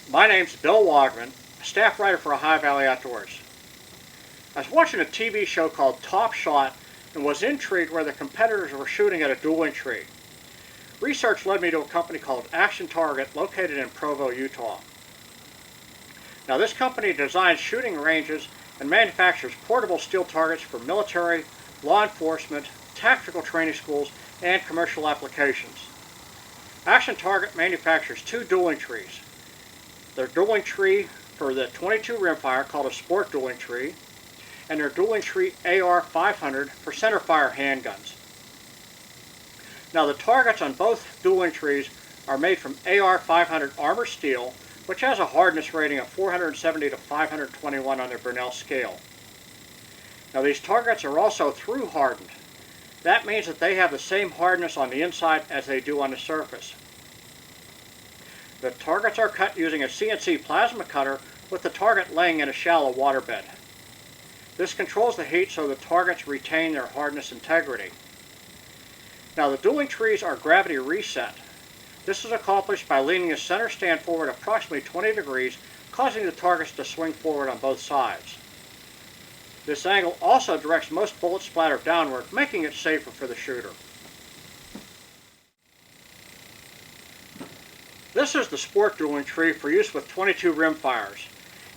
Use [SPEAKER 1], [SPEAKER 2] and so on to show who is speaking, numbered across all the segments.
[SPEAKER 1] My name's Bill Wogman, staff writer for Ohio Valley Outdoors. I was watching a TV show called Top Shot and was intrigued where the competitors were shooting at a dueling tree. Research led me to a company called Action Target located in Provo, Utah. Now this company designs shooting ranges and manufactures portable steel targets for military, law enforcement, tactical training schools, and commercial applications. Action Target manufactures two dueling trees. Their dueling tree for the .22 rimfire called a sport dueling tree, and their Dueling Tree AR500 for centerfire handguns. Now the targets on both dueling trees are made from AR500 armor steel, which has a hardness rating of 470 to 521 on the Burnell scale. Now these targets are also through hardened. That means that they have the same hardness on the inside as they do on the surface. The targets are cut using a CNC plasma cutter with the target laying in a shallow waterbed. This controls the heat so the targets retain their hardness integrity. Now the dueling trees are gravity reset. This is accomplished by leaning the center stand forward approximately 20 degrees, causing the targets to swing forward on both sides. This angle also directs most bullet splatter downward, making it safer for the shooter. This is the sport dueling tree for use with .22 rimfires.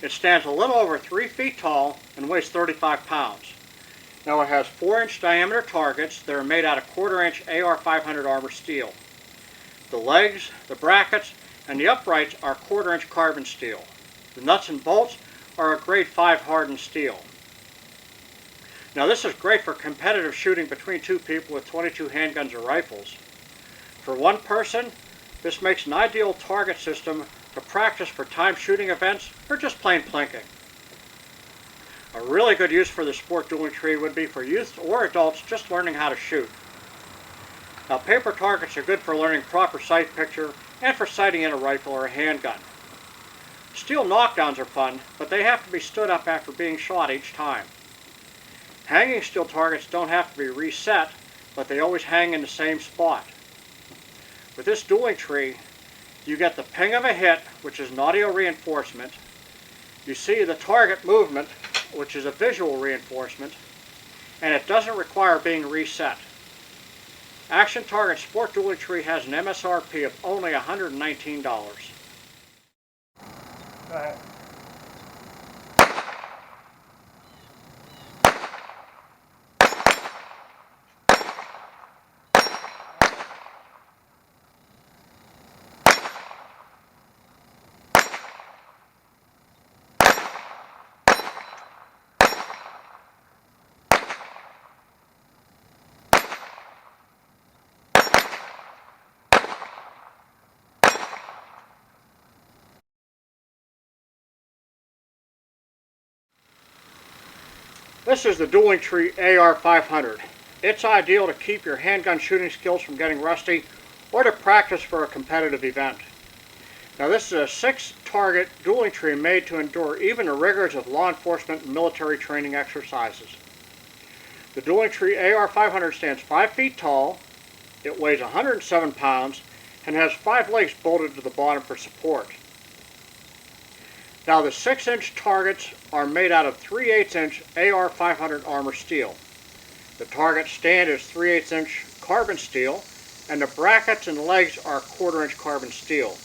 [SPEAKER 1] It stands a little over 3 feet tall and weighs 35 pounds. Now it has 4-inch diameter targets that are made out of 1/4-inch AR500 armor steel. The legs, the brackets, and the uprights are 1/4-inch carbon steel. The nuts and bolts are a grade 5 hardened steel. Now this is great for competitive shooting between two people with .22 handguns or rifles. For one person, this makes an ideal target system to practice for timed shooting events or just plain plinking. A really good use for the sport dueling tree would be for youth or adults just learning how to shoot. Now paper targets are good for learning proper sight picture and for sighting in a rifle or a handgun. Steel knockdowns are fun, but they have to be stood up after being shot each time. Hanging steel targets don't have to be reset, but they always hang in the same spot. With this dueling tree, you get the ping of a hit, which is an audio reinforcement. You see the target movement, which is a visual reinforcement, and it doesn't require being reset. Action Target Sport Dueling Tree has an MSRP of only $119.
[SPEAKER 2] Go ahead.
[SPEAKER 1] This is the Dueling Tree AR500. It's ideal to keep your handgun shooting skills from getting rusty or to practice for a competitive event. Now this is a 6-target dueling tree made to endure even the rigors of law enforcement and military training exercises. The Dueling Tree AR500 stands 5 feet tall, it weighs 107 pounds, and has 5 legs bolted to the bottom for support. Now the 6-inch targets are made out of 3/8-inch AR500 armor steel. The target stand is 3/8-inch carbon steel, and the brackets and legs are 1/4-inch carbon steel.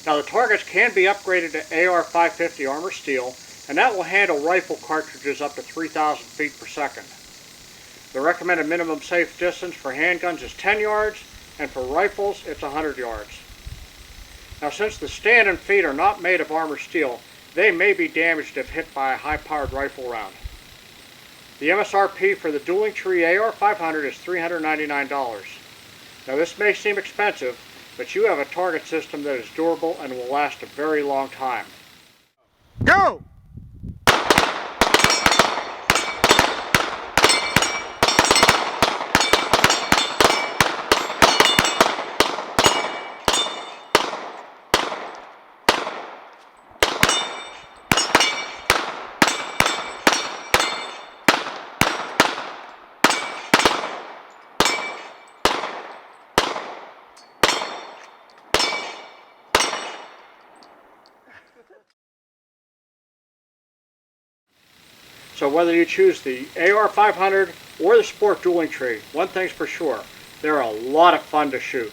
[SPEAKER 1] Now the targets can be upgraded to AR550 armor steel, and that will handle rifle cartridges up to 3,000 feet per second. The recommended minimum safe distance for handguns is 10 yards, and for rifles it's 100 yards. Now since the stand and feet are not made of armor steel, they may be damaged if hit by a high-powered rifle round. The MSRP for the Dueling Tree AR500 is $399. Now this may seem expensive, but you have a target system that is durable and will last a very long time. Go! So whether you choose the AR500 or the Sport Dueling Tree, one thing's for sure, they're a lot of fun to shoot.